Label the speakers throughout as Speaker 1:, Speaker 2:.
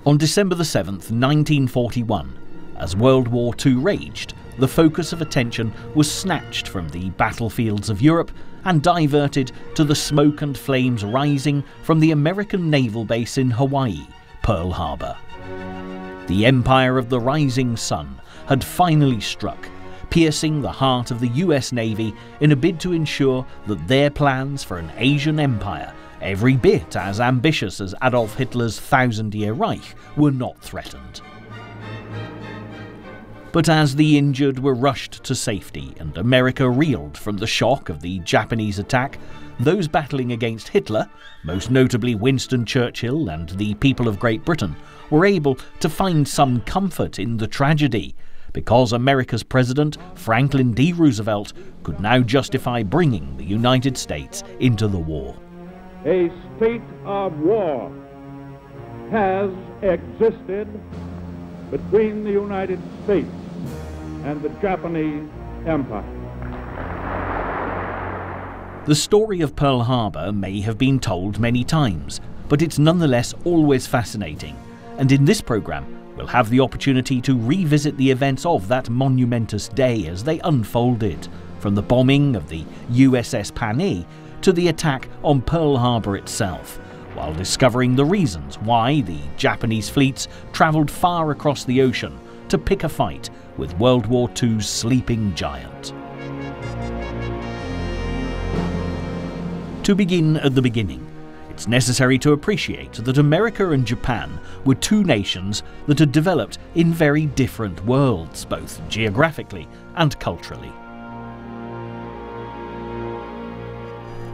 Speaker 1: On December the 7th, 1941, as World War II raged, the focus of attention was snatched from the battlefields of Europe and diverted to the smoke and flames rising from the American naval base in Hawaii, Pearl Harbor. The Empire of the Rising Sun had finally struck, piercing the heart of the US Navy in a bid to ensure that their plans for an Asian empire, every bit as ambitious as Adolf Hitler's Thousand-Year Reich, were not threatened. But as the injured were rushed to safety and America reeled from the shock of the Japanese attack, those battling against Hitler, most notably Winston Churchill and the people of Great Britain, were able to find some comfort in the tragedy, because America's President, Franklin D. Roosevelt, could now justify bringing the United States into the war.
Speaker 2: A state of war has existed between the United States and the Japanese Empire.
Speaker 1: The story of Pearl Harbor may have been told many times, but it's nonetheless always fascinating, and in this programme we'll have the opportunity to revisit the events of that monumentous day as they unfolded, from the bombing of the USS Panay to the attack on Pearl Harbor itself, while discovering the reasons why the Japanese fleets travelled far across the ocean to pick a fight with World War II's sleeping giant. To begin at the beginning, it's necessary to appreciate that America and Japan were two nations that had developed in very different worlds, both geographically and culturally.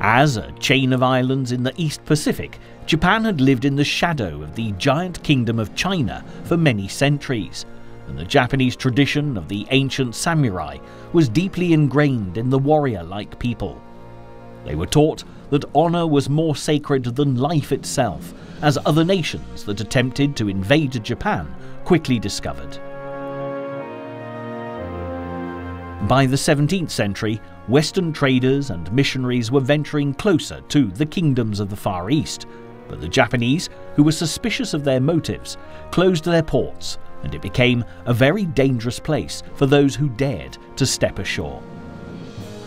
Speaker 1: As a chain of islands in the East Pacific, Japan had lived in the shadow of the giant kingdom of China for many centuries, and the Japanese tradition of the ancient samurai was deeply ingrained in the warrior-like people. They were taught that honour was more sacred than life itself, as other nations that attempted to invade Japan quickly discovered. By the 17th century, Western traders and missionaries were venturing closer to the kingdoms of the Far East, but the Japanese, who were suspicious of their motives, closed their ports, and it became a very dangerous place for those who dared to step ashore.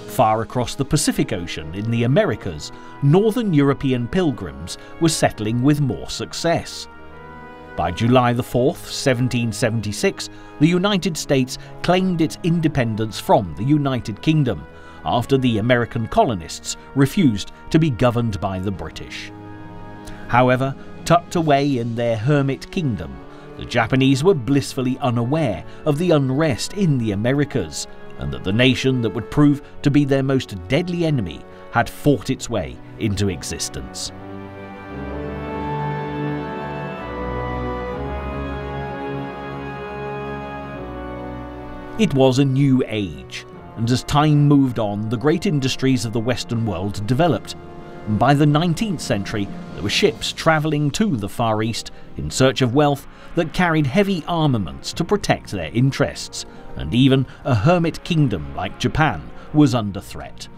Speaker 1: Far across the Pacific Ocean in the Americas, northern European pilgrims were settling with more success. By July the 4th, 1776, the United States claimed its independence from the United Kingdom, after the American colonists refused to be governed by the British. However, tucked away in their hermit kingdom, the Japanese were blissfully unaware of the unrest in the Americas, and that the nation that would prove to be their most deadly enemy had fought its way into existence. It was a new age, and as time moved on, the great industries of the Western world developed. And by the 19th century, there were ships travelling to the Far East in search of wealth that carried heavy armaments to protect their interests, and even a hermit kingdom like Japan was under threat.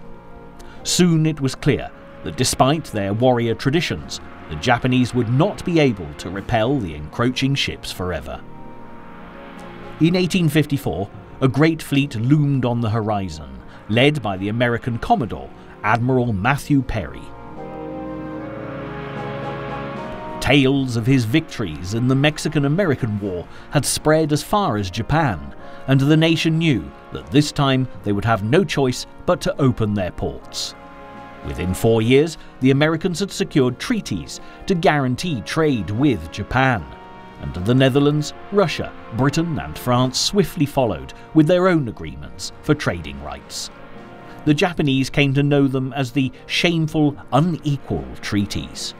Speaker 1: Soon it was clear that despite their warrior traditions, the Japanese would not be able to repel the encroaching ships forever. In 1854, a great fleet loomed on the horizon, led by the American Commodore, Admiral Matthew Perry. Tales of his victories in the Mexican-American War had spread as far as Japan, and the nation knew that this time they would have no choice but to open their ports. Within 4 years, the Americans had secured treaties to guarantee trade with Japan, and the Netherlands, Russia, Britain and France swiftly followed with their own agreements for trading rights. The Japanese came to know them as the shameful, unequal treaties.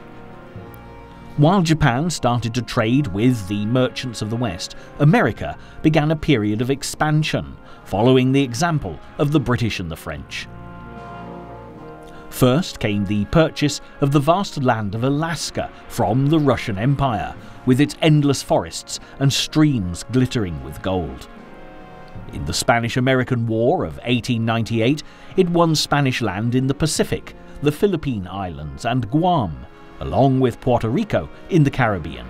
Speaker 1: While Japan started to trade with the merchants of the West, America began a period of expansion, following the example of the British and the French. First came the purchase of the vast land of Alaska from the Russian Empire, with its endless forests and streams glittering with gold. In the Spanish-American War of 1898, it won Spanish land in the Pacific, the Philippine Islands and Guam, along with Puerto Rico in the Caribbean.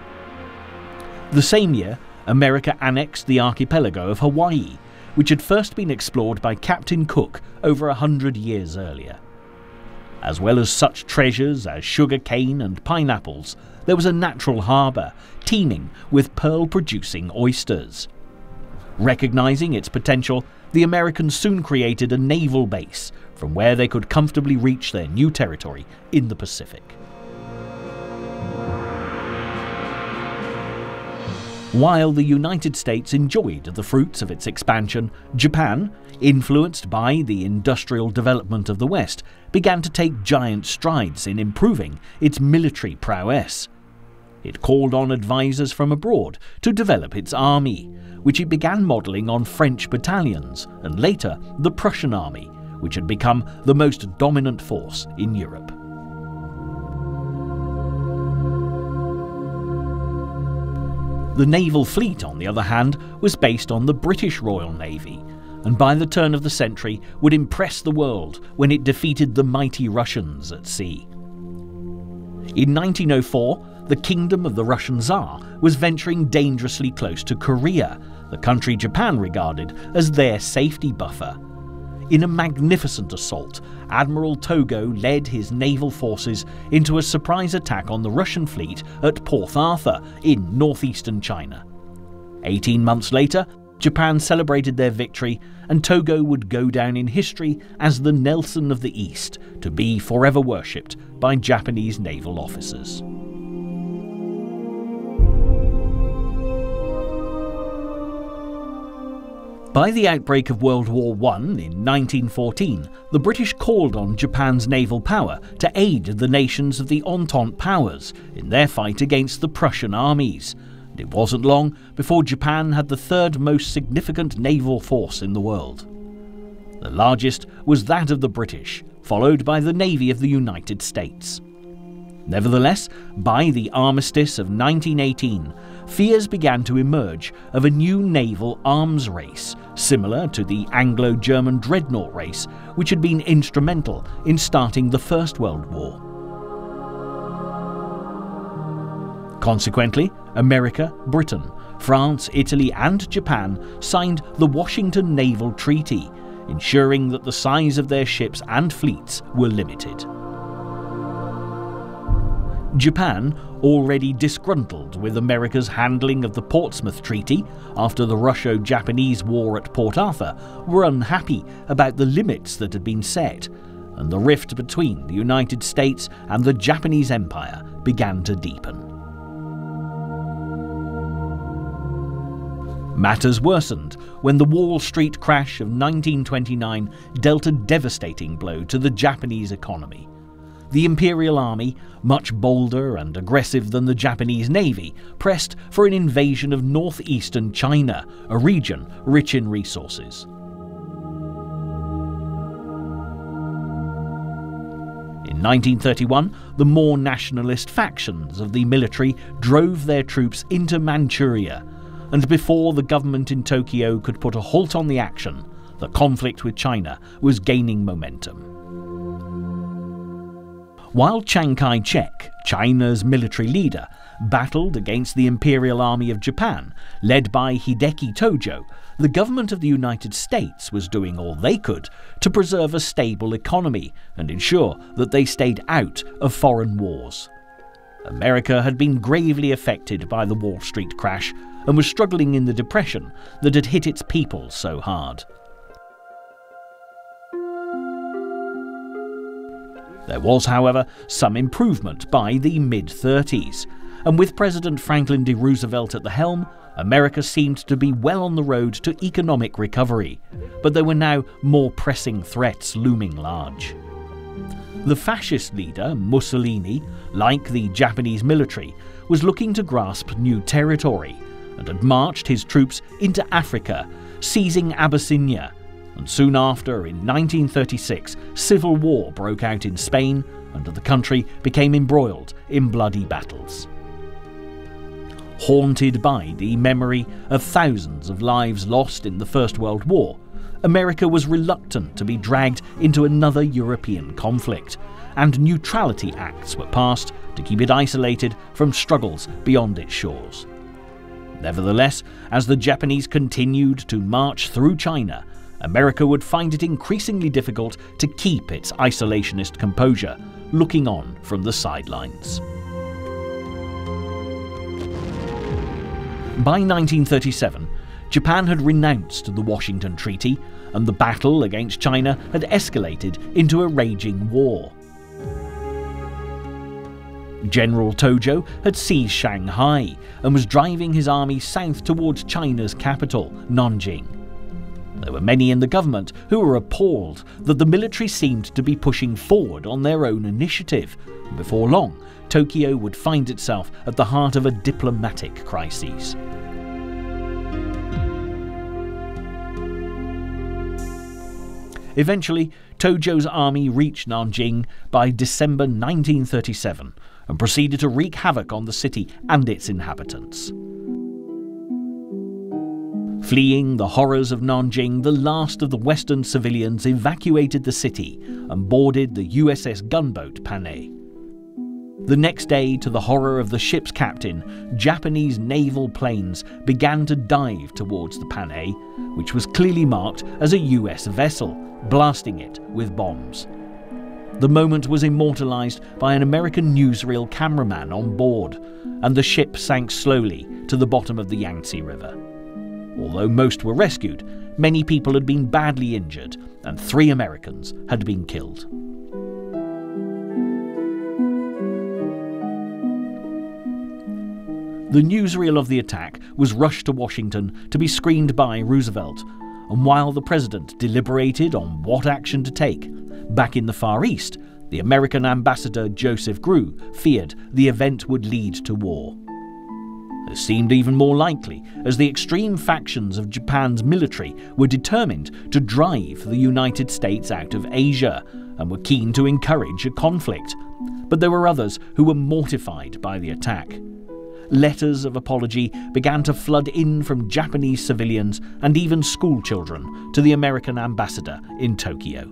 Speaker 1: The same year, America annexed the archipelago of Hawaii, which had first been explored by Captain Cook over 100 years earlier. As well as such treasures as sugar cane and pineapples, there was a natural harbour teeming with pearl-producing oysters. Recognizing its potential, the Americans soon created a naval base from where they could comfortably reach their new territory in the Pacific. While the United States enjoyed the fruits of its expansion, Japan, influenced by the industrial development of the West, began to take giant strides in improving its military prowess. It called on advisors from abroad to develop its army, which it began modelling on French battalions and later the Prussian army, which had become the most dominant force in Europe. The naval fleet, on the other hand, was based on the British Royal Navy, and by the turn of the century would impress the world when it defeated the mighty Russians at sea. In 1904, the Kingdom of the Russian Tsar was venturing dangerously close to Korea, the country Japan regarded as their safety buffer. In a magnificent assault, Admiral Togo led his naval forces into a surprise attack on the Russian fleet at Port Arthur in northeastern China. 18 months later, Japan celebrated their victory, and Togo would go down in history as the Nelson of the East, to be forever worshipped by Japanese naval officers. By the outbreak of World War I in 1914, the British called on Japan's naval power to aid the nations of the Entente powers in their fight against the Prussian armies. And it wasn't long before Japan had the third most significant naval force in the world. The largest was that of the British, followed by the Navy of the United States. Nevertheless, by the armistice of 1918, fears began to emerge of a new naval arms race, similar to the Anglo-German dreadnought race, which had been instrumental in starting the First World War. Consequently, America, Britain, France, Italy, and Japan signed the Washington Naval Treaty, ensuring that the size of their ships and fleets were limited. Japan, already disgruntled with America's handling of the Portsmouth Treaty after the Russo-Japanese War at Port Arthur, were unhappy about the limits that had been set, and the rift between the United States and the Japanese Empire began to deepen. Matters worsened when the Wall Street crash of 1929 dealt a devastating blow to the Japanese economy. The Imperial Army, much bolder and aggressive than the Japanese Navy, pressed for an invasion of northeastern China, a region rich in resources. In 1931, the more nationalist factions of the military drove their troops into Manchuria, and before the government in Tokyo could put a halt on the action, the conflict with China was gaining momentum. While Chiang Kai-shek, China's military leader, battled against the Imperial Army of Japan, led by Hideki Tojo, the government of the United States was doing all they could to preserve a stable economy and ensure that they stayed out of foreign wars. America had been gravely affected by the Wall Street crash and was struggling in the depression that had hit its people so hard. There was, however, some improvement by the mid-30s, and with President Franklin D. Roosevelt at the helm, America seemed to be well on the road to economic recovery, but there were now more pressing threats looming large. The fascist leader, Mussolini, like the Japanese military, was looking to grasp new territory and had marched his troops into Africa, seizing Abyssinia, and soon after, in 1936, civil war broke out in Spain and the country became embroiled in bloody battles. Haunted by the memory of thousands of lives lost in the First World War, America was reluctant to be dragged into another European conflict, and neutrality acts were passed to keep it isolated from struggles beyond its shores. Nevertheless, as the Japanese continued to march through China, America would find it increasingly difficult to keep its isolationist composure, looking on from the sidelines. By 1937, Japan had renounced the Washington Treaty, and the battle against China had escalated into a raging war. General Tojo had seized Shanghai and was driving his army south towards China's capital, Nanjing. There were many in the government who were appalled that the military seemed to be pushing forward on their own initiative, and before long, Tokyo would find itself at the heart of a diplomatic crisis. Eventually, Tojo's army reached Nanjing by December 1937 and proceeded to wreak havoc on the city and its inhabitants. Fleeing the horrors of Nanjing, the last of the Western civilians evacuated the city and boarded the USS gunboat Panay. The next day, to the horror of the ship's captain, Japanese naval planes began to dive towards the Panay, which was clearly marked as a US vessel, blasting it with bombs. The moment was immortalized by an American newsreel cameraman on board, and the ship sank slowly to the bottom of the Yangtze River. Although most were rescued, many people had been badly injured, and 3 Americans had been killed. The newsreel of the attack was rushed to Washington to be screened by Roosevelt, and while the president deliberated on what action to take, back in the Far East, the American ambassador Joseph Grew feared the event would lead to war. This seemed even more likely, as the extreme factions of Japan's military were determined to drive the United States out of Asia and were keen to encourage a conflict. But there were others who were mortified by the attack. Letters of apology began to flood in from Japanese civilians and even schoolchildren to the American ambassador in Tokyo.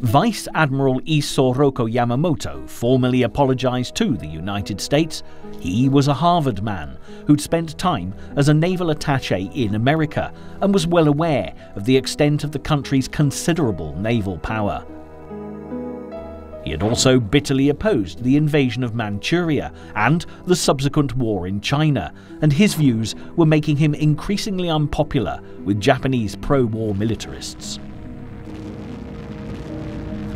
Speaker 1: Vice Admiral Isoroku Yamamoto formally apologized to the United States. He was a Harvard man who'd spent time as a naval attaché in America and was well aware of the extent of the country's considerable naval power. He had also bitterly opposed the invasion of Manchuria and the subsequent war in China, and his views were making him increasingly unpopular with Japanese pro-war militarists.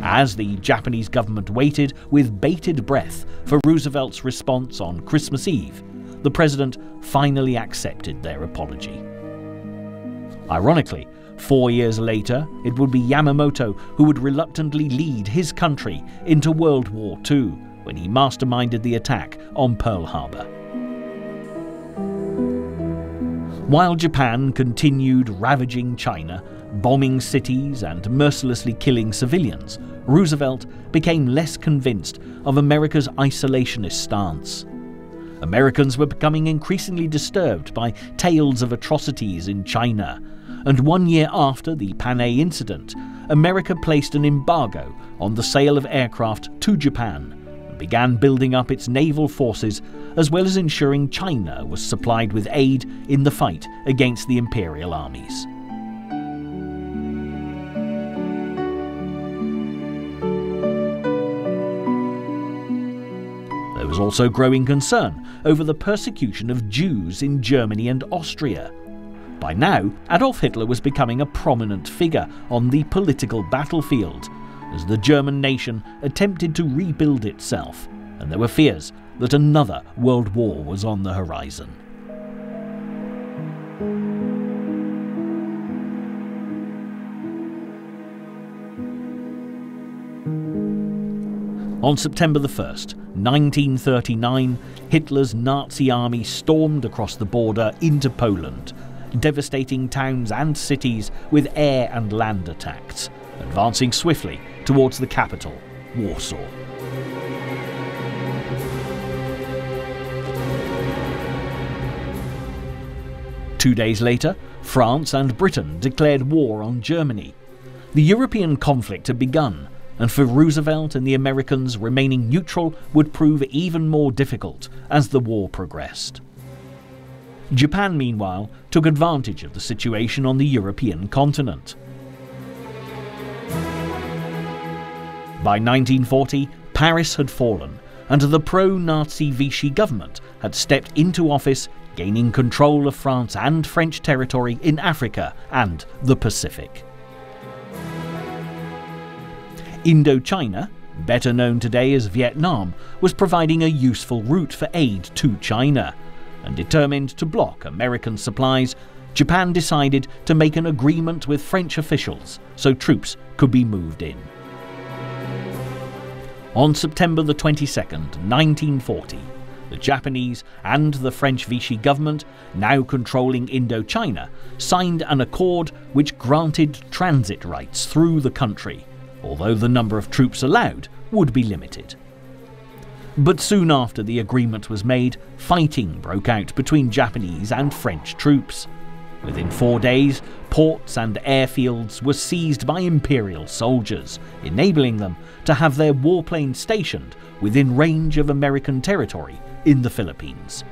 Speaker 1: As the Japanese government waited with bated breath for Roosevelt's response on Christmas Eve, the president finally accepted their apology. Ironically, 4 years later, it would be Yamamoto who would reluctantly lead his country into World War II when he masterminded the attack on Pearl Harbor. While Japan continued ravaging China, bombing cities and mercilessly killing civilians, Roosevelt became less convinced of America's isolationist stance. Americans were becoming increasingly disturbed by tales of atrocities in China, and 1 year after the Panay incident, America placed an embargo on the sale of aircraft to Japan and began building up its naval forces, as well as ensuring China was supplied with aid in the fight against the imperial armies. There was also growing concern over the persecution of Jews in Germany and Austria. By now, Adolf Hitler was becoming a prominent figure on the political battlefield, as the German nation attempted to rebuild itself, and there were fears that another world war was on the horizon. On September 1st, 1939, Hitler's Nazi army stormed across the border into Poland, devastating towns and cities with air and land attacks, advancing swiftly towards the capital, Warsaw. Two days later, France and Britain declared war on Germany. The European conflict had begun, and for Roosevelt and the Americans, remaining neutral would prove even more difficult as the war progressed. Japan, meanwhile, took advantage of the situation on the European continent. By 1940, Paris had fallen, and the pro-Nazi Vichy government had stepped into office, gaining control of France and French territory in Africa and the Pacific. Indochina, better known today as Vietnam, was providing a useful route for aid to China, and determined to block American supplies, Japan decided to make an agreement with French officials so troops could be moved in. On September the 22nd, 1940, the Japanese and the French Vichy government, now controlling Indochina, signed an accord which granted transit rights through the country, although the number of troops allowed would be limited. But soon after the agreement was made, fighting broke out between Japanese and French troops. Within 4 days, ports and airfields were seized by Imperial soldiers, enabling them to have their warplanes stationed within range of American territory in the Philippines.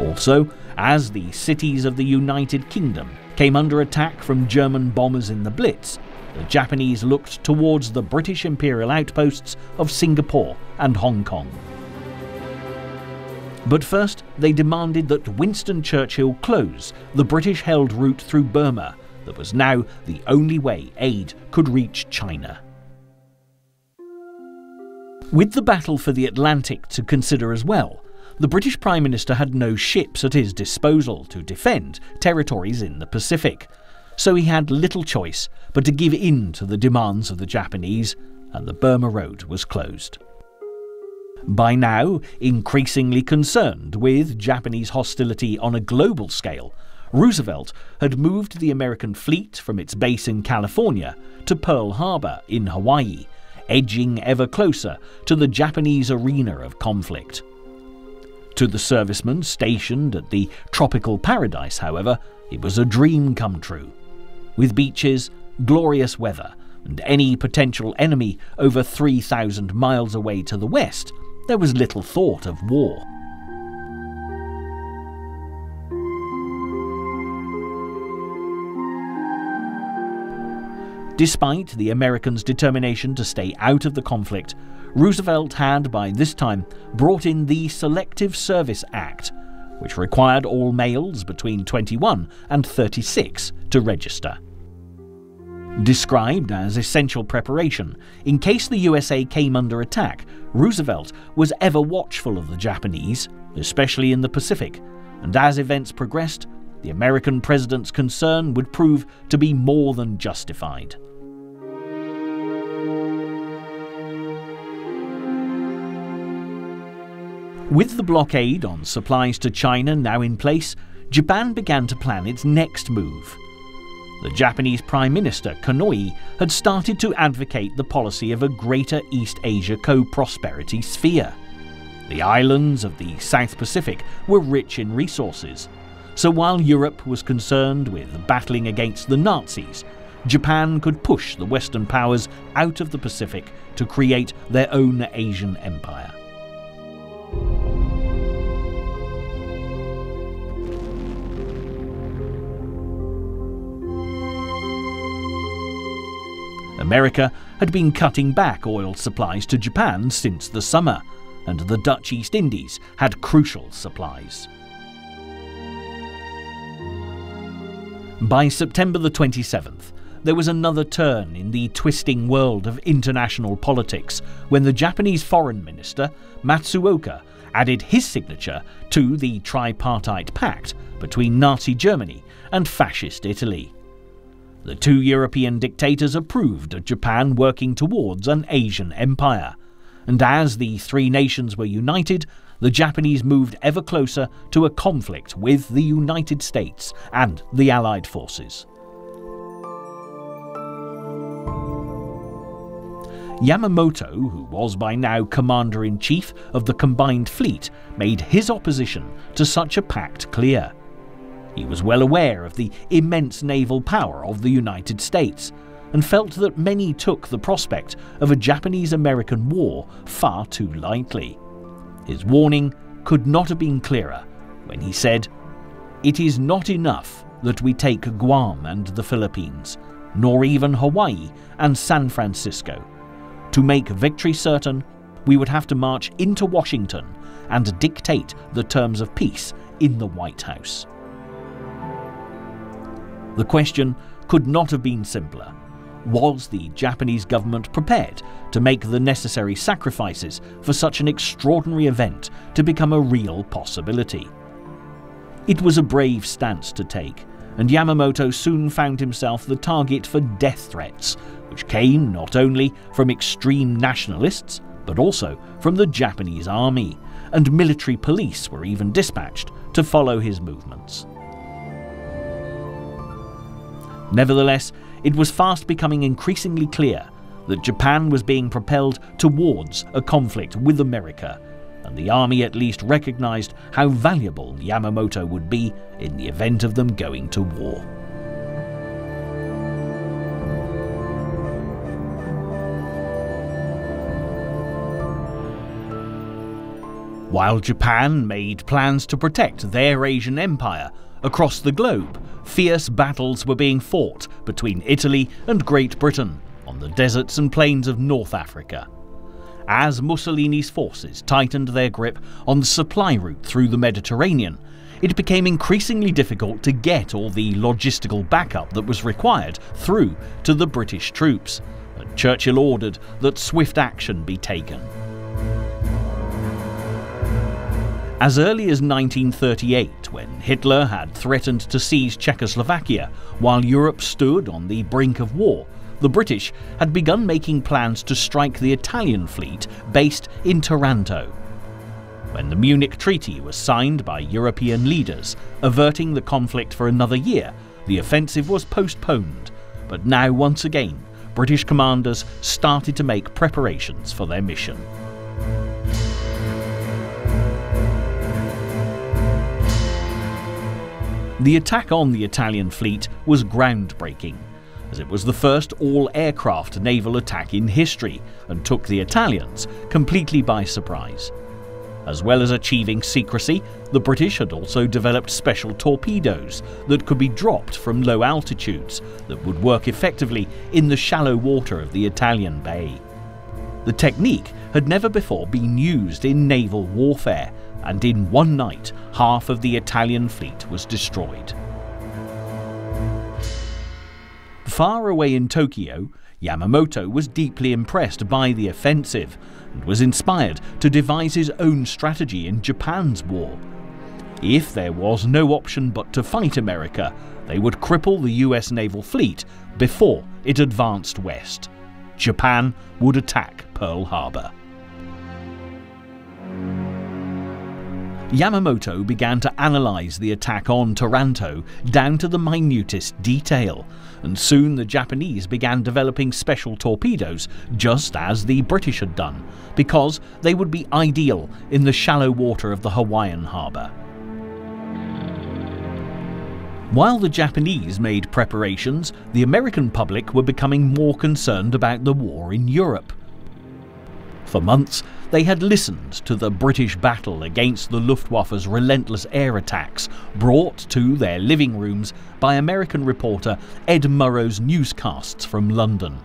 Speaker 1: Also, as the cities of the United Kingdom came under attack from German bombers in the Blitz, the Japanese looked towards the British imperial outposts of Singapore and Hong Kong. But first, they demanded that Winston Churchill close the British-held route through Burma that was now the only way aid could reach China. With the battle for the Atlantic to consider as well, the British Prime Minister had no ships at his disposal to defend territories in the Pacific, so he had little choice but to give in to the demands of the Japanese, and the Burma Road was closed. By now, increasingly concerned with Japanese hostility on a global scale, Roosevelt had moved the American fleet from its base in California to Pearl Harbor in Hawaii, edging ever closer to the Japanese arena of conflict. To the servicemen stationed at the tropical paradise, however, it was a dream come true. With beaches, glorious weather, and any potential enemy over 3,000 miles away to the west, there was little thought of war. Despite the Americans' determination to stay out of the conflict, Roosevelt had by this time brought in the Selective Service Act, which required all males between 21 and 36 to register. Described as essential preparation, in case the USA came under attack, Roosevelt was ever watchful of the Japanese, especially in the Pacific, and as events progressed, the American president's concern would prove to be more than justified. With the blockade on supplies to China now in place, Japan began to plan its next move. The Japanese Prime Minister, Konoye, had started to advocate the policy of a Greater East Asia co-prosperity sphere. The islands of the South Pacific were rich in resources, so while Europe was concerned with battling against the Nazis, Japan could push the Western powers out of the Pacific to create their own Asian empire. America had been cutting back oil supplies to Japan since the summer, and the Dutch East Indies had crucial supplies. By September the 27th, there was another turn in the twisting world of international politics when the Japanese Foreign Minister, Matsuoka, added his signature to the tripartite pact between Nazi Germany and Fascist Italy. The two European dictators approved of Japan working towards an Asian empire, and as the three nations were united, the Japanese moved ever closer to a conflict with the United States and the Allied forces. Yamamoto, who was by now commander-in-chief of the combined fleet, made his opposition to such a pact clear. He was well aware of the immense naval power of the United States, and felt that many took the prospect of a Japanese-American war far too lightly. His warning could not have been clearer when he said, "It is not enough that we take Guam and the Philippines, nor even Hawaii and San Francisco. To make victory certain, we would have to march into Washington and dictate the terms of peace in the White House." The question could not have been simpler. Was the Japanese government prepared to make the necessary sacrifices for such an extraordinary event to become a real possibility? It was a brave stance to take, and Yamamoto soon found himself the target for death threats, which came not only from extreme nationalists, but also from the Japanese army, and military police were even dispatched to follow his movements. Nevertheless, it was fast becoming increasingly clear that Japan was being propelled towards a conflict with America, and the army at least recognized how valuable Yamamoto would be in the event of them going to war. While Japan made plans to protect their Asian empire, across the globe, fierce battles were being fought between Italy and Great Britain on the deserts and plains of North Africa. As Mussolini's forces tightened their grip on the supply route through the Mediterranean, it became increasingly difficult to get all the logistical backup that was required through to the British troops, and Churchill ordered that swift action be taken. As early as 1938, when Hitler had threatened to seize Czechoslovakia while Europe stood on the brink of war, the British had begun making plans to strike the Italian fleet based in Taranto. When the Munich Treaty was signed by European leaders, averting the conflict for another year, the offensive was postponed, but now once again, British commanders started to make preparations for their mission. The attack on the Italian fleet was groundbreaking, as it was the first all-aircraft naval attack in history and took the Italians completely by surprise. As well as achieving secrecy, the British had also developed special torpedoes that could be dropped from low altitudes that would work effectively in the shallow water of the Italian bay. The technique had never before been used in naval warfare, and in one night, half of the Italian fleet was destroyed. Far away in Tokyo, Yamamoto was deeply impressed by the offensive and was inspired to devise his own strategy in Japan's war. If there was no option but to fight America, they would cripple the US naval fleet before it advanced west. Japan would attack Pearl Harbor. Yamamoto began to analyze the attack on Taranto down to the minutest detail, and soon the Japanese began developing special torpedoes just as the British had done, because they would be ideal in the shallow water of the Hawaiian harbour. While the Japanese made preparations, the American public were becoming more concerned about the war in Europe. For months, they had listened to the British battle against the Luftwaffe's relentless air attacks brought to their living rooms by American reporter Ed Murrow's newscasts from London.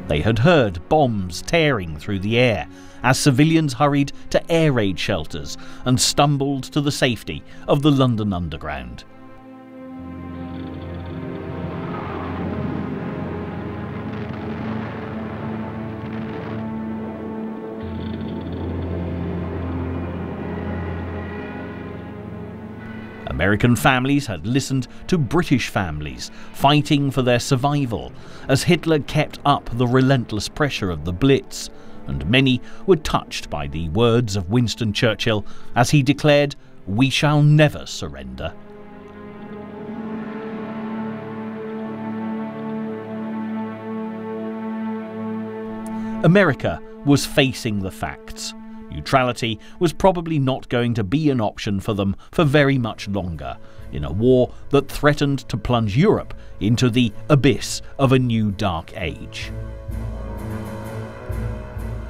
Speaker 1: They had heard bombs tearing through the air as civilians hurried to air raid shelters and stumbled to the safety of the London Underground. American families had listened to British families, fighting for their survival, as Hitler kept up the relentless pressure of the Blitz, and many were touched by the words of Winston Churchill as he declared, "We shall never surrender." America was facing the facts. Neutrality was probably not going to be an option for them for very much longer, in a war that threatened to plunge Europe into the abyss of a new dark age.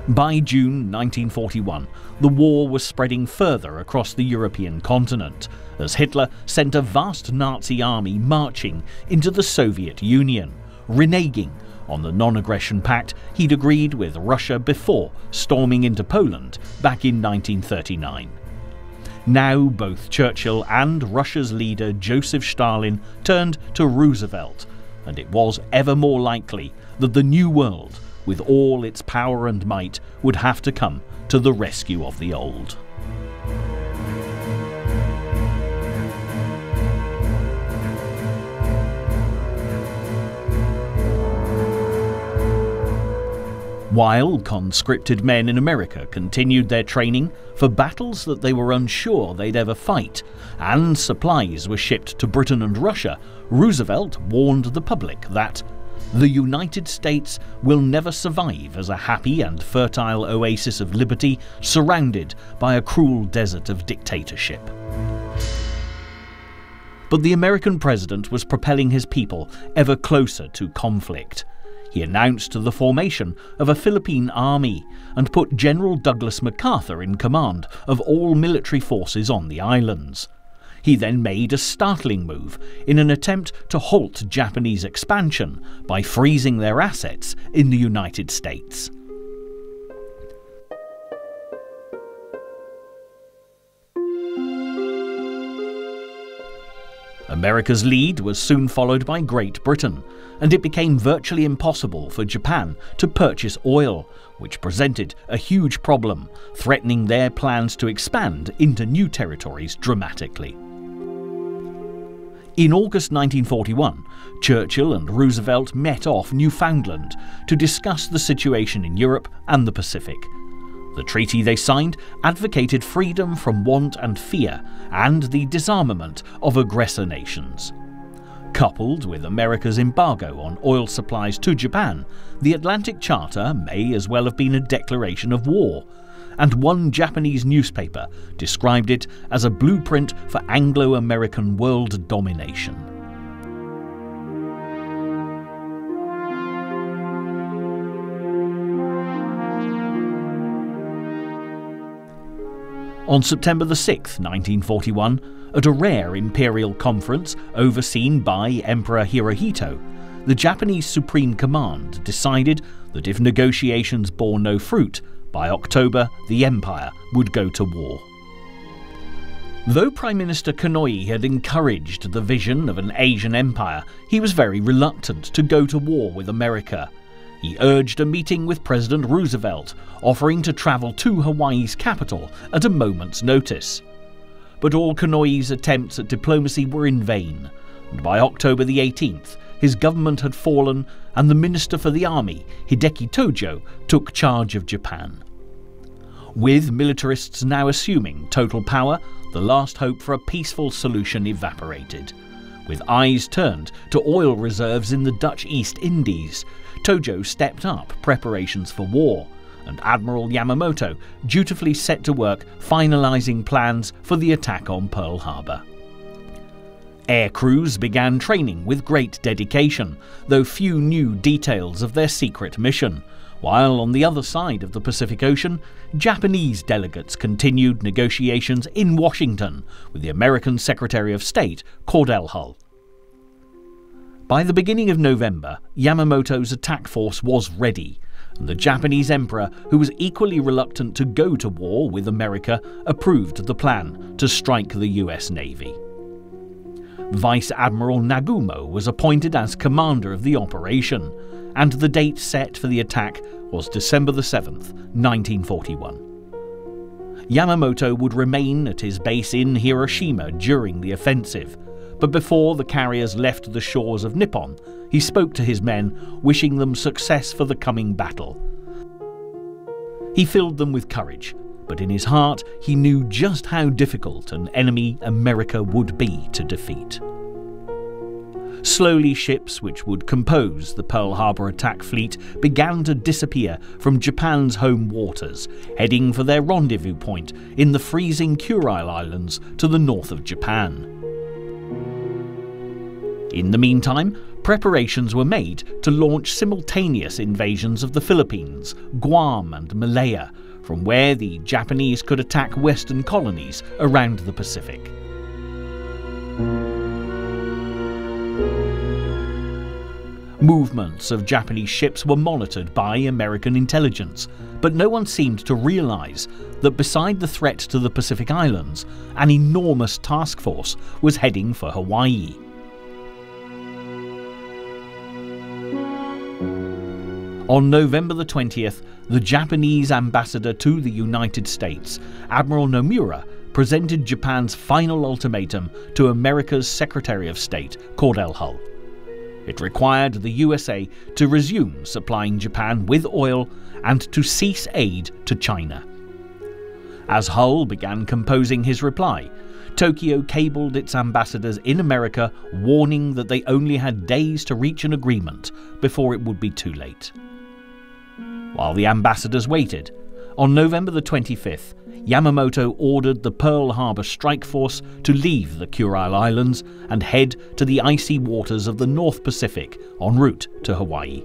Speaker 1: By June 1941, the war was spreading further across the European continent, as Hitler sent a vast Nazi army marching into the Soviet Union, reneging on the non-aggression pact he'd agreed with Russia before storming into Poland back in 1939. Now both Churchill and Russia's leader Joseph Stalin turned to Roosevelt, and it was ever more likely that the new world, with all its power and might, would have to come to the rescue of the old. While conscripted men in America continued their training for battles that they were unsure they'd ever fight, and supplies were shipped to Britain and Russia, Roosevelt warned the public that the United States will never survive as a happy and fertile oasis of liberty surrounded by a cruel desert of dictatorship. But the American president was propelling his people ever closer to conflict. He announced the formation of a Philippine army and put General Douglas MacArthur in command of all military forces on the islands. He then made a startling move in an attempt to halt Japanese expansion by freezing their assets in the United States. America's lead was soon followed by Great Britain, and it became virtually impossible for Japan to purchase oil, which presented a huge problem, threatening their plans to expand into new territories dramatically. In August 1941, Churchill and Roosevelt met off Newfoundland to discuss the situation in Europe and the Pacific. The treaty they signed advocated freedom from want and fear and the disarmament of aggressor nations. Coupled with America's embargo on oil supplies to Japan, the Atlantic Charter may as well have been a declaration of war, and one Japanese newspaper described it as a blueprint for Anglo-American world domination. On September 6, 1941, at a rare imperial conference overseen by Emperor Hirohito, the Japanese Supreme Command decided that if negotiations bore no fruit, by October the empire would go to war. Though Prime Minister Konoye had encouraged the vision of an Asian empire, he was very reluctant to go to war with America. He urged a meeting with President Roosevelt, offering to travel to Hawaii's capital at a moment's notice. But all Konoye's attempts at diplomacy were in vain, and by October the 18th, his government had fallen and the Minister for the Army, Hideki Tojo, took charge of Japan. With militarists now assuming total power, the last hope for a peaceful solution evaporated. With eyes turned to oil reserves in the Dutch East Indies, Tojo stepped up preparations for war, and Admiral Yamamoto dutifully set to work finalising plans for the attack on Pearl Harbor. Air crews began training with great dedication, though few knew details of their secret mission, while on the other side of the Pacific Ocean, Japanese delegates continued negotiations in Washington with the American Secretary of State, Cordell Hull. By the beginning of November, Yamamoto's attack force was ready, and the Japanese emperor, who was equally reluctant to go to war with America, approved the plan to strike the US Navy. Vice Admiral Nagumo was appointed as commander of the operation, and the date set for the attack was December 7th, 1941. Yamamoto would remain at his base in Hiroshima during the offensive, but before the carriers left the shores of Nippon, he spoke to his men, wishing them success for the coming battle. He filled them with courage, but in his heart he knew just how difficult an enemy America would be to defeat. Slowly, ships which would compose the Pearl Harbor attack fleet began to disappear from Japan's home waters, heading for their rendezvous point in the freezing Kurile Islands to the north of Japan. In the meantime, preparations were made to launch simultaneous invasions of the Philippines, Guam and Malaya, from where the Japanese could attack Western colonies around the Pacific. Movements of Japanese ships were monitored by American intelligence, but no one seemed to realize that beside the threat to the Pacific Islands, an enormous task force was heading for Hawaii. On November the 20th, the Japanese ambassador to the United States, Admiral Nomura, presented Japan's final ultimatum to America's Secretary of State, Cordell Hull. It required the USA to resume supplying Japan with oil and to cease aid to China. As Hull began composing his reply, Tokyo cabled its ambassadors in America, warning that they only had days to reach an agreement before it would be too late. While the ambassadors waited, on November the 25th, Yamamoto ordered the Pearl Harbor Strike Force to leave the Kurile Islands and head to the icy waters of the North Pacific en route to Hawaii.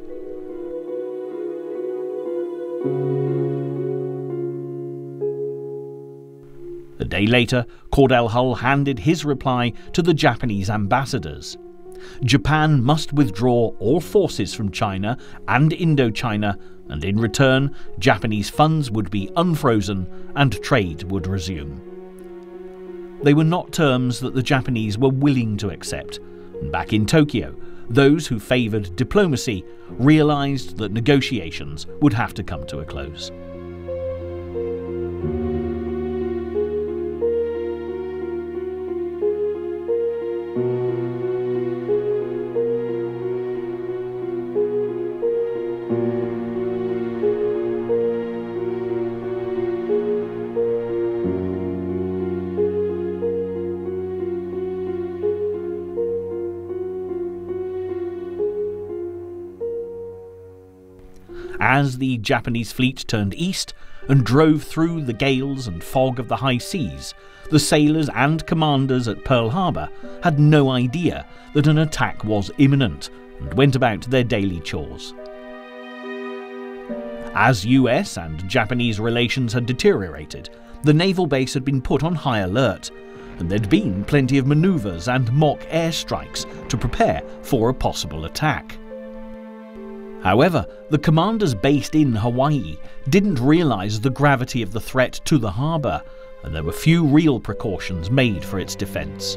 Speaker 1: A day later, Cordell Hull handed his reply to the Japanese ambassadors. Japan must withdraw all forces from China and Indochina, and in return, Japanese funds would be unfrozen and trade would resume. They were not terms that the Japanese were willing to accept, and back in Tokyo, those who favoured diplomacy realised that negotiations would have to come to a close. As the Japanese fleet turned east and drove through the gales and fog of the high seas, the sailors and commanders at Pearl Harbor had no idea that an attack was imminent and went about their daily chores. As US and Japanese relations had deteriorated, the naval base had been put on high alert, and there'd been plenty of manoeuvres and mock airstrikes to prepare for a possible attack. However, the commanders based in Hawaii didn't realise the gravity of the threat to the harbour, and there were few real precautions made for its defence.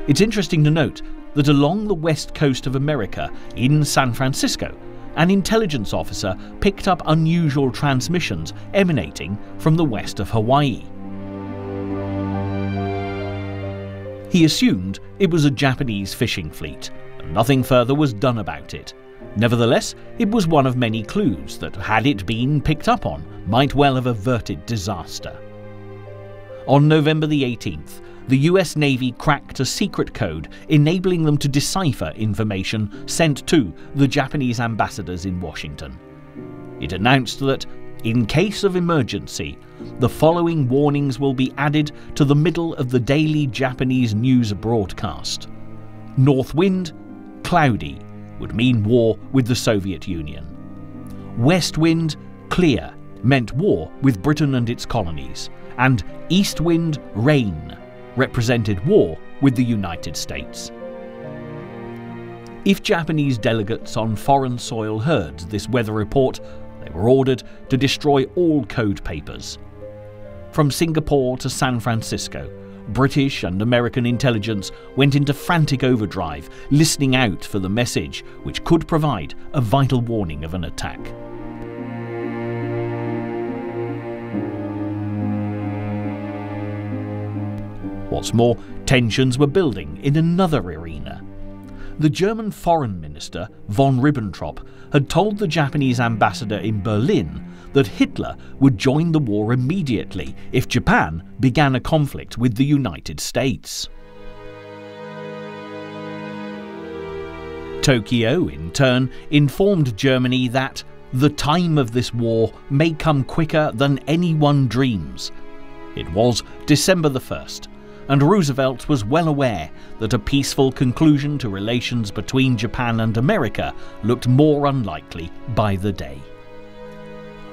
Speaker 1: It's interesting to note that along the west coast of America, in San Francisco, an intelligence officer picked up unusual transmissions emanating from the west of Hawaii. He assumed it was a Japanese fishing fleet, and nothing further was done about it. Nevertheless, it was one of many clues that, had it been picked up on, might well have averted disaster. On November the 18th, the US Navy cracked a secret code enabling them to decipher information sent to the Japanese ambassadors in Washington. It announced that, in case of emergency, the following warnings will be added to the middle of the daily Japanese news broadcast. North wind, cloudy, would mean war with the Soviet Union. West wind, clear, meant war with Britain and its colonies. And east wind, rain, represented war with the United States. If Japanese delegates on foreign soil heard this weather report, they were ordered to destroy all code papers. From Singapore to San Francisco, British and American intelligence went into frantic overdrive, listening out for the message which could provide a vital warning of an attack. What's more, tensions were building in another arena. The German foreign minister, von Ribbentrop, had told the Japanese ambassador in Berlin that Hitler would join the war immediately if Japan began a conflict with the United States. Tokyo, in turn, informed Germany that the time of this war may come quicker than anyone dreams. It was December the 1st, and Roosevelt was well aware that a peaceful conclusion to relations between Japan and America looked more unlikely by the day.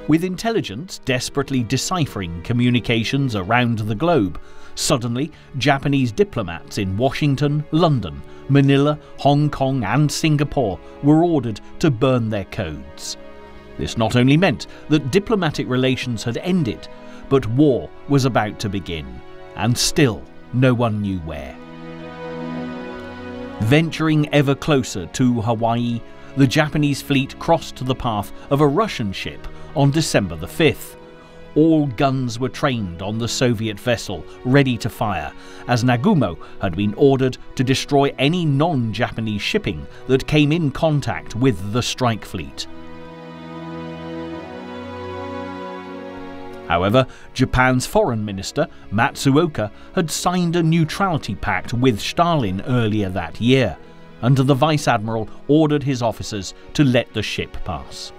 Speaker 1: With intelligence desperately deciphering communications around the globe, suddenly Japanese diplomats in Washington, London, Manila, Hong Kong and Singapore were ordered to burn their codes. This not only meant that diplomatic relations had ended, but war was about to begin, and still no one knew where. Venturing ever closer to Hawaii, the Japanese fleet crossed the path of a Russian ship on December the 5th. All guns were trained on the Soviet vessel, ready to fire, as Nagumo had been ordered to destroy any non-Japanese shipping that came in contact with the strike fleet. However, Japan's foreign minister, Matsuoka, had signed a neutrality pact with Stalin earlier that year, and the vice-admiral ordered his officers to let the ship pass.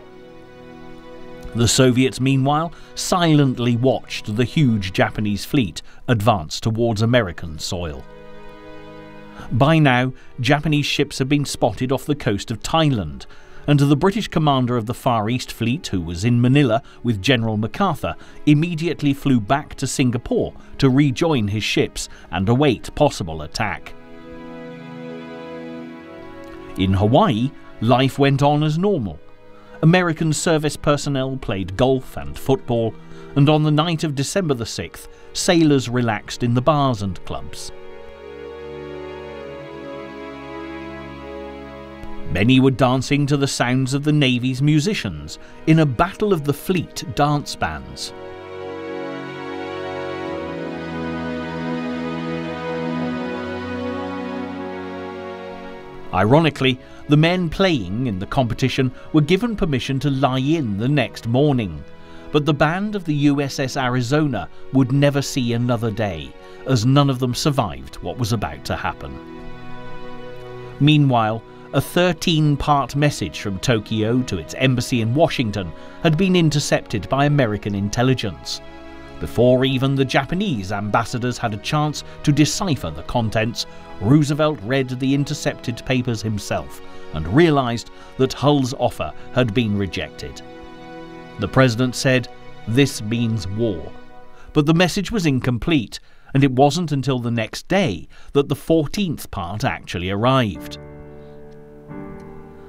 Speaker 1: The Soviets, meanwhile, silently watched the huge Japanese fleet advance towards American soil. By now, Japanese ships had been spotted off the coast of Thailand, and the British commander of the Far East Fleet, who was in Manila with General MacArthur, immediately flew back to Singapore to rejoin his ships and await possible attack. In Hawaii, life went on as normal. American service personnel played golf and football, and on the night of December the 6th, sailors relaxed in the bars and clubs. Many were dancing to the sounds of the Navy's musicians in a Battle of the Fleet dance bands. Ironically, the men playing in the competition were given permission to lie in the next morning, but the band of the USS Arizona would never see another day, as none of them survived what was about to happen. Meanwhile, a 13-part message from Tokyo to its embassy in Washington had been intercepted by American intelligence. Before even the Japanese ambassadors had a chance to decipher the contents, Roosevelt read the intercepted papers himself and realized that Hull's offer had been rejected. The president said, "This means war." But the message was incomplete, and it wasn't until the next day that the 14th part actually arrived.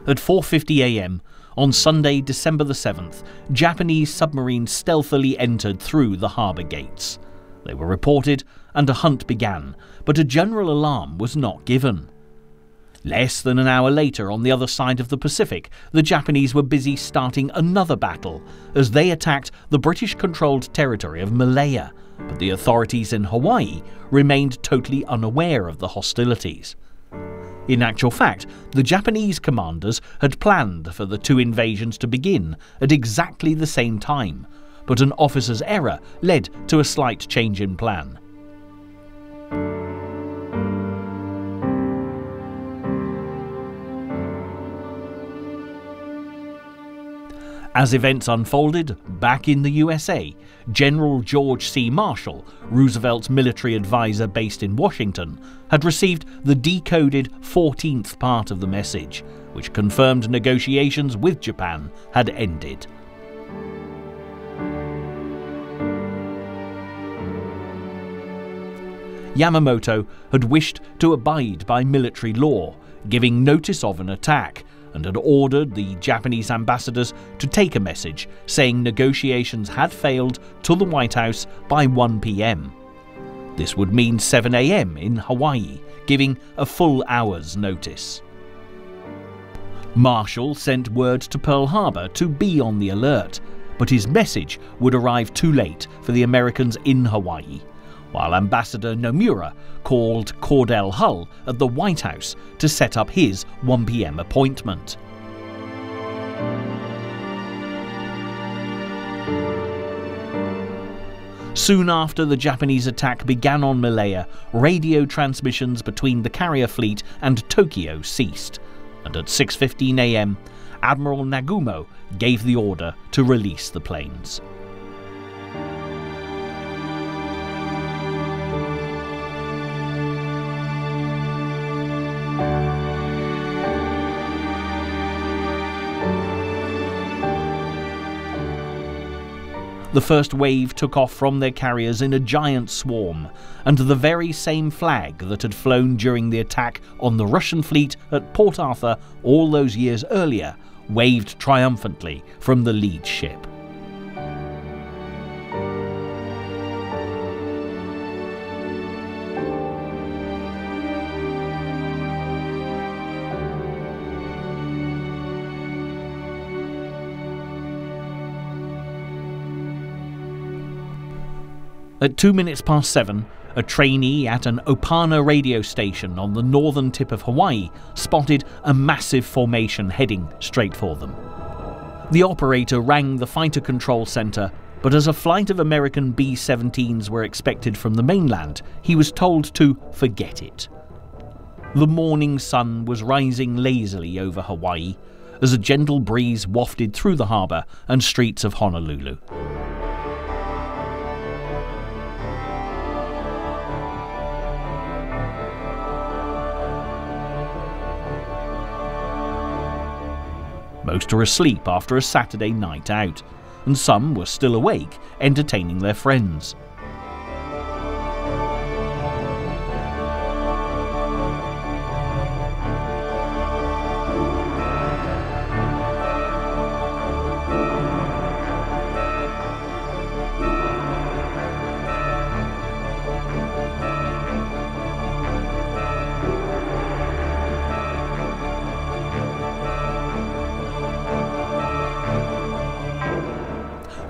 Speaker 1: At 4:50 a.m. on Sunday, December the 7th, Japanese submarines stealthily entered through the harbour gates. They were reported and a hunt began, but a general alarm was not given. Less than an hour later, on the other side of the Pacific, the Japanese were busy starting another battle as they attacked the British-controlled territory of Malaya, but the authorities in Hawaii remained totally unaware of the hostilities. In actual fact, the Japanese commanders had planned for the two invasions to begin at exactly the same time, but an officer's error led to a slight change in plan. As events unfolded, back in the USA, General George C. Marshall, Roosevelt's military advisor based in Washington, had received the decoded 14th part of the message, which confirmed negotiations with Japan had ended. Yamamoto had wished to abide by military law, giving notice of an attack, and had ordered the Japanese ambassadors to take a message saying negotiations had failed to the White House by 1 p.m. This would mean 7 a.m. in Hawaii, giving a full hour's notice. Marshall sent word to Pearl Harbor to be on the alert, but his message would arrive too late for the Americans in Hawaii. while Ambassador Nomura called Cordell Hull at the White House to set up his 1 p.m. appointment. Soon after the Japanese attack began on Malaya, radio transmissions between the carrier fleet and Tokyo ceased, and at 6:15 a.m. Admiral Nagumo gave the order to release the planes. The first wave took off from their carriers in a giant swarm, and the very same flag that had flown during the attack on the Russian fleet at Port Arthur all those years earlier waved triumphantly from the lead ship. At 7:02, a trainee at an Opana radio station on the northern tip of Hawaii spotted a massive formation heading straight for them. The operator rang the fighter control center, but as a flight of American B-17s were expected from the mainland, he was told to forget it. The morning sun was rising lazily over Hawaii as a gentle breeze wafted through the harbour and streets of Honolulu. Most were asleep after a Saturday night out, and some were still awake, entertaining their friends.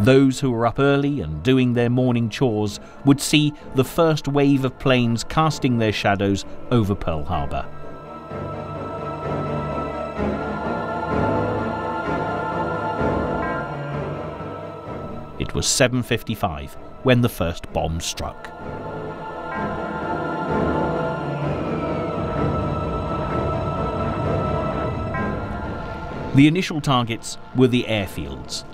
Speaker 1: Those who were up early and doing their morning chores would see the first wave of planes casting their shadows over Pearl Harbor. It was 7:55 when the first bomb struck. The initial targets were the airfields.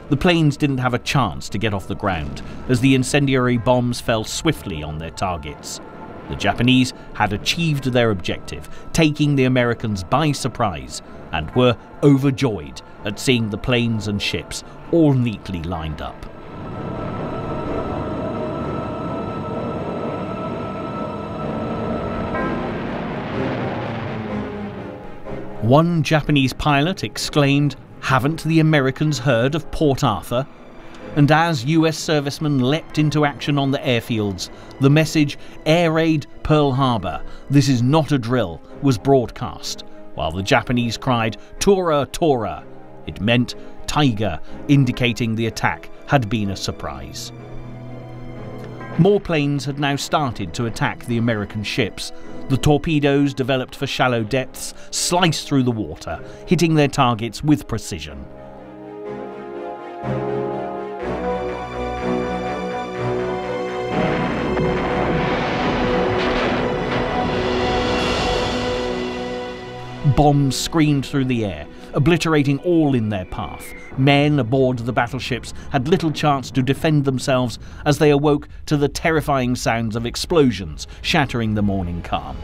Speaker 1: The planes didn't have a chance to get off the ground, as the incendiary bombs fell swiftly on their targets. The Japanese had achieved their objective, taking the Americans by surprise, and were overjoyed at seeing the planes and ships all neatly lined up. One Japanese pilot exclaimed, "Haven't the Americans heard of Port Arthur?" And as US servicemen leapt into action on the airfields, the message, "Air Raid Pearl Harbor, this is not a drill," was broadcast, while the Japanese cried, "Tora, Tora." It meant Tiger, indicating the attack had been a surprise. More planes had now started to attack the American ships. The torpedoes, developed for shallow depths, sliced through the water, hitting their targets with precision. Bombs screamed through the air, obliterating all in their path. Men aboard the battleships had little chance to defend themselves as they awoke to the terrifying sounds of explosions shattering the morning calm.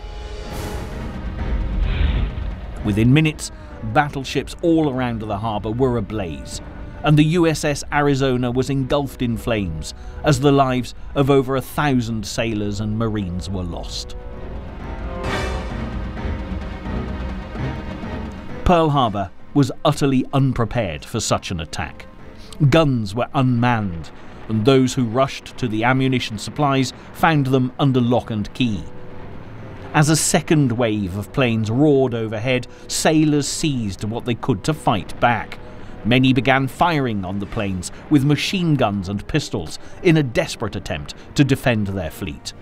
Speaker 1: Within minutes, battleships all around the harbour were ablaze, and the USS Arizona was engulfed in flames as the lives of over 1,000 sailors and Marines were lost. Pearl Harbor was utterly unprepared for such an attack. Guns were unmanned, and those who rushed to the ammunition supplies found them under lock and key. As a second wave of planes roared overhead, sailors seized what they could to fight back. Many began firing on the planes with machine guns and pistols in a desperate attempt to defend their fleet.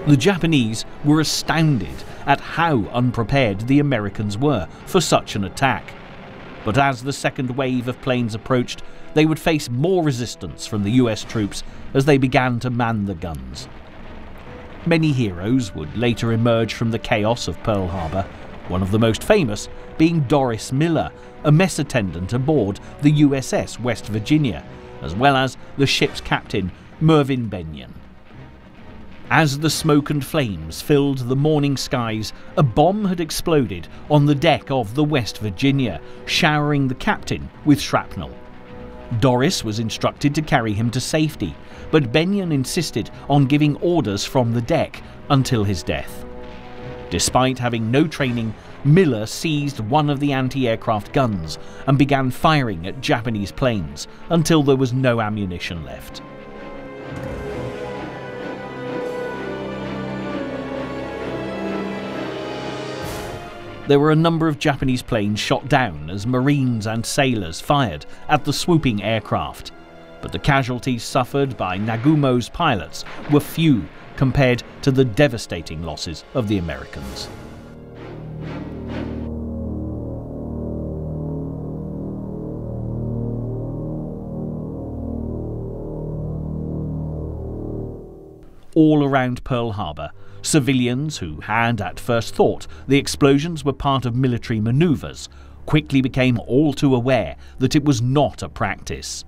Speaker 1: The Japanese were astounded at how unprepared the Americans were for such an attack. But as the second wave of planes approached, they would face more resistance from the US troops as they began to man the guns. Many heroes would later emerge from the chaos of Pearl Harbor, one of the most famous being Doris Miller, a mess attendant aboard the USS West Virginia, as well as the ship's captain, Mervyn Bennion. As the smoke and flames filled the morning skies, a bomb had exploded on the deck of the West Virginia, showering the captain with shrapnel. Doris was instructed to carry him to safety, but Bennion insisted on giving orders from the deck until his death. Despite having no training, Miller seized one of the anti-aircraft guns and began firing at Japanese planes until there was no ammunition left. There were a number of Japanese planes shot down as Marines and sailors fired at the swooping aircraft, but the casualties suffered by Nagumo's pilots were few compared to the devastating losses of the Americans. All around Pearl Harbor, civilians who had at first thought the explosions were part of military maneuvers quickly became all too aware that it was not a practice.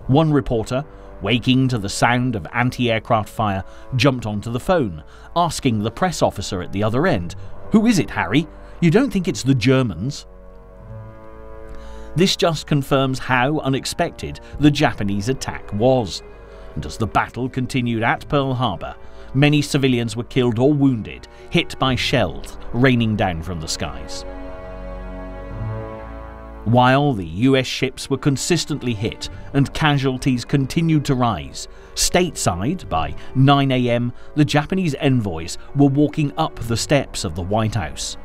Speaker 1: One reporter, waking to the sound of anti-aircraft fire, jumped onto the phone, asking the press officer at the other end, "Who is it, Harry? You don't think it's the Germans?" This just confirms how unexpected the Japanese attack was. And as the battle continued at Pearl Harbor, many civilians were killed or wounded, hit by shells raining down from the skies. While the US ships were consistently hit and casualties continued to rise, stateside by 9 AM, the Japanese envoys were walking up the steps of the White House.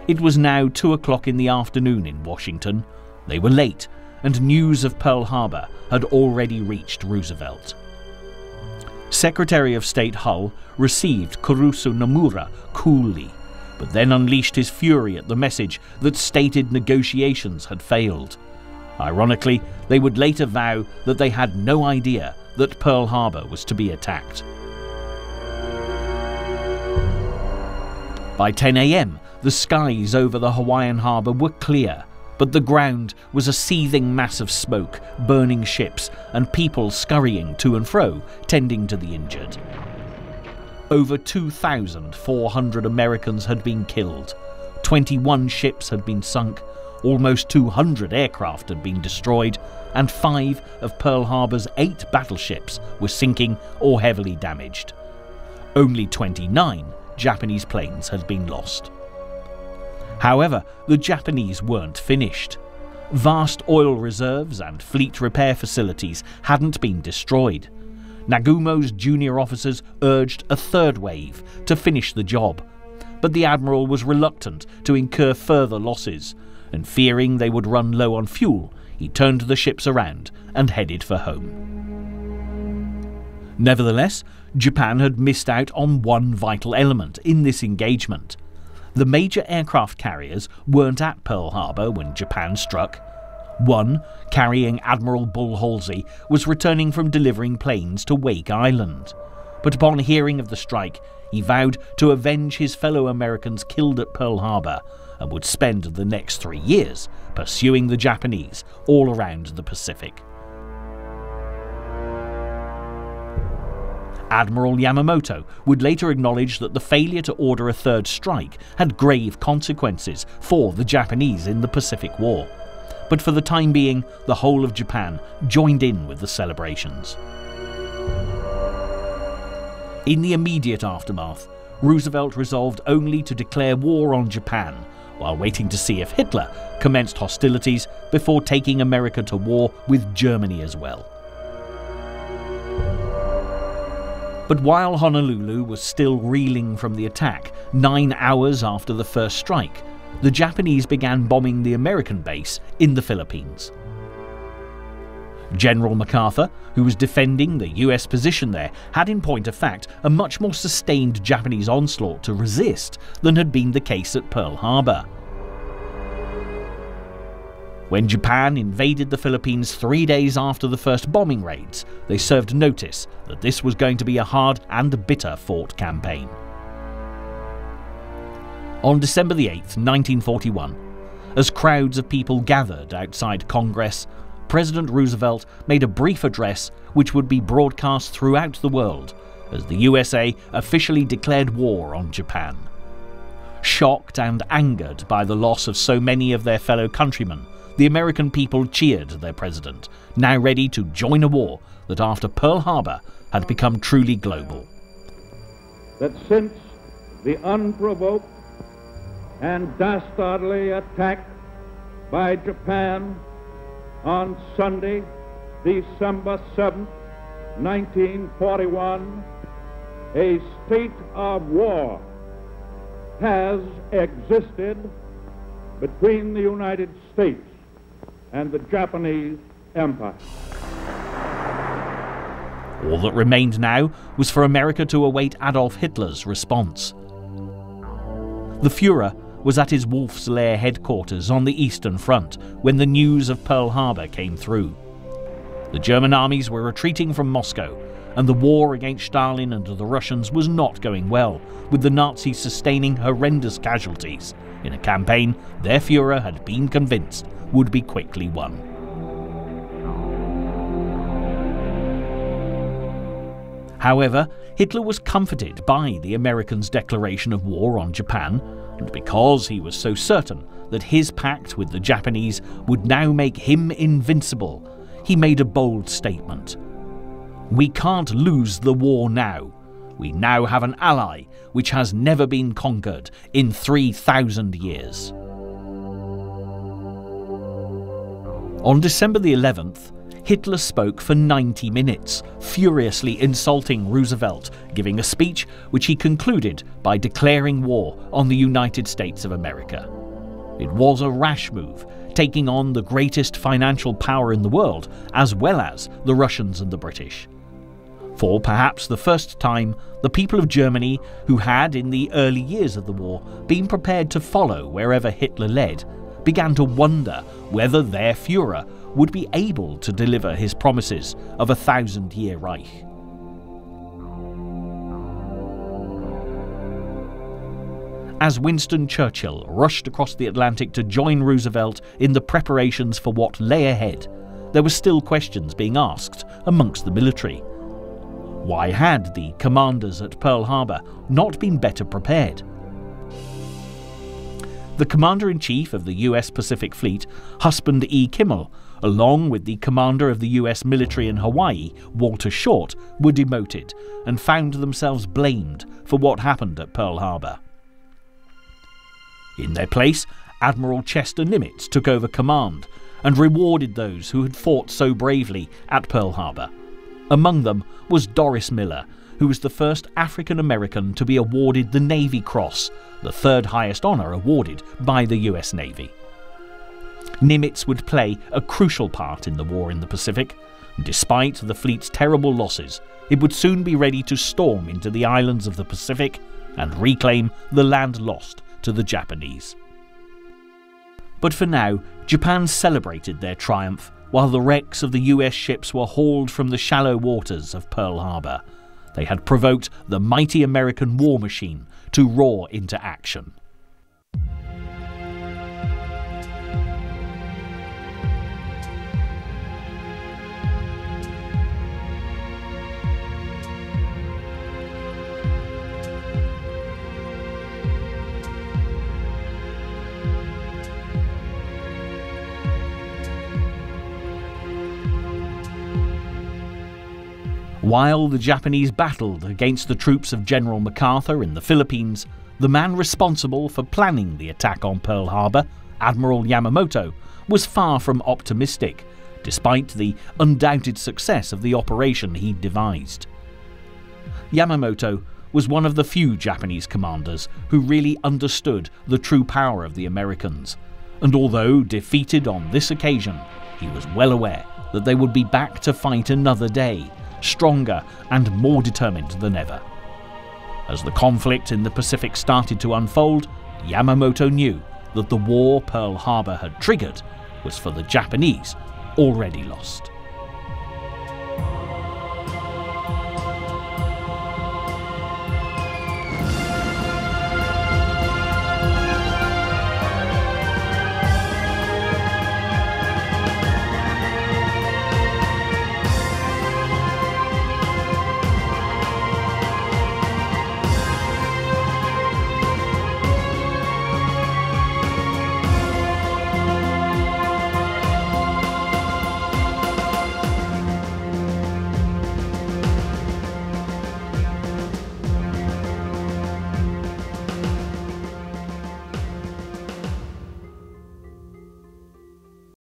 Speaker 1: It was now 2 o'clock in the afternoon in Washington. They were late, and news of Pearl Harbor had already reached Roosevelt. Secretary of State Hull received Kurusu Nomura coolly, but then unleashed his fury at the message that stated negotiations had failed. Ironically, they would later vow that they had no idea that Pearl Harbor was to be attacked. By 10 AM, the skies over the Hawaiian harbour were clear, but the ground was a seething mass of smoke, burning ships, and people scurrying to and fro, tending to the injured. Over 2,400 Americans had been killed, 21 ships had been sunk, almost 200 aircraft had been destroyed, and 5 of Pearl Harbor's 8 battleships were sinking or heavily damaged. Only 29 Japanese planes had been lost. However, the Japanese weren't finished. Vast oil reserves and fleet repair facilities hadn't been destroyed. Nagumo's junior officers urged a third wave to finish the job, but the admiral was reluctant to incur further losses, and fearing they would run low on fuel, he turned the ships around and headed for home. Nevertheless, Japan had missed out on one vital element in this engagement. The major aircraft carriers weren't at Pearl Harbor when Japan struck. One, carrying Admiral Bull Halsey, was returning from delivering planes to Wake Island. But upon hearing of the strike, he vowed to avenge his fellow Americans killed at Pearl Harbor and would spend the next 3 years pursuing the Japanese all around the Pacific. Admiral Yamamoto would later acknowledge that the failure to order a third strike had grave consequences for the Japanese in the Pacific War. But for the time being, the whole of Japan joined in with the celebrations. In the immediate aftermath, Roosevelt resolved only to declare war on Japan, while waiting to see if Hitler commenced hostilities before taking America to war with Germany as well. But while Honolulu was still reeling from the attack, 9 hours after the first strike, the Japanese began bombing the American base in the Philippines. General MacArthur, who was defending the US position there, had in point of fact a much more sustained Japanese onslaught to resist than had been the case at Pearl Harbor. When Japan invaded the Philippines 3 days after the first bombing raids, they served notice that this was going to be a hard and bitter fought campaign. On December the 8th, 1941, as crowds of people gathered outside Congress, President Roosevelt made a brief address which would be broadcast throughout the world as the USA officially declared war on Japan. Shocked and angered by the loss of so many of their fellow countrymen, the American people cheered their president, now ready to join a war that after Pearl Harbor had become truly global.
Speaker 2: That since the unprovoked and dastardly attack by Japan on Sunday, December 7, 1941, a state of war has existed between the United States and the Japanese Empire.
Speaker 1: All that remained now was for America to await Adolf Hitler's response. The Fuhrer was at his Wolf's Lair headquarters on the Eastern Front when the news of Pearl Harbor came through. The German armies were retreating from Moscow, and the war against Stalin and the Russians was not going well, with the Nazis sustaining horrendous casualties in a campaign their Fuhrer had been convinced would be quickly won. However, Hitler was comforted by the Americans' declaration of war on Japan, and because he was so certain that his pact with the Japanese would now make him invincible, he made a bold statement. "We can't lose the war now. We now have an ally which has never been conquered in 3,000 years." On December the 11th, Hitler spoke for 90 minutes, furiously insulting Roosevelt, giving a speech which he concluded by declaring war on the United States of America. It was a rash move, taking on the greatest financial power in the world, as well as the Russians and the British. For perhaps the first time, the people of Germany, who had in the early years of the war been prepared to follow wherever Hitler led, began to wonder whether their Führer would be able to deliver his promises of a 1,000-year Reich. As Winston Churchill rushed across the Atlantic to join Roosevelt in the preparations for what lay ahead, there were still questions being asked amongst the military. Why had the commanders at Pearl Harbor not been better prepared? The Commander-in-Chief of the US Pacific Fleet, Husband E. Kimmel, along with the commander of the US military in Hawaii, Walter Short, were demoted and found themselves blamed for what happened at Pearl Harbor. In their place, Admiral Chester Nimitz took over command and rewarded those who had fought so bravely at Pearl Harbor. Among them was Doris Miller, who was the first African American to be awarded the Navy Cross, the third highest honor awarded by the US Navy. Nimitz would play a crucial part in the war in the Pacific. Despite the fleet's terrible losses, it would soon be ready to storm into the islands of the Pacific and reclaim the land lost to the Japanese. But for now, Japan celebrated their triumph while the wrecks of the US ships were hauled from the shallow waters of Pearl Harbor. They had provoked the mighty American war machine to roar into action. While the Japanese battled against the troops of General MacArthur in the Philippines, the man responsible for planning the attack on Pearl Harbor, Admiral Yamamoto, was far from optimistic, despite the undoubted success of the operation he'd devised. Yamamoto was one of the few Japanese commanders who really understood the true power of the Americans, and although defeated on this occasion, he was well aware that they would be back to fight another day, stronger and more determined than ever. As the conflict in the Pacific started to unfold, Yamamoto knew that the war Pearl Harbor had triggered was for the Japanese already lost.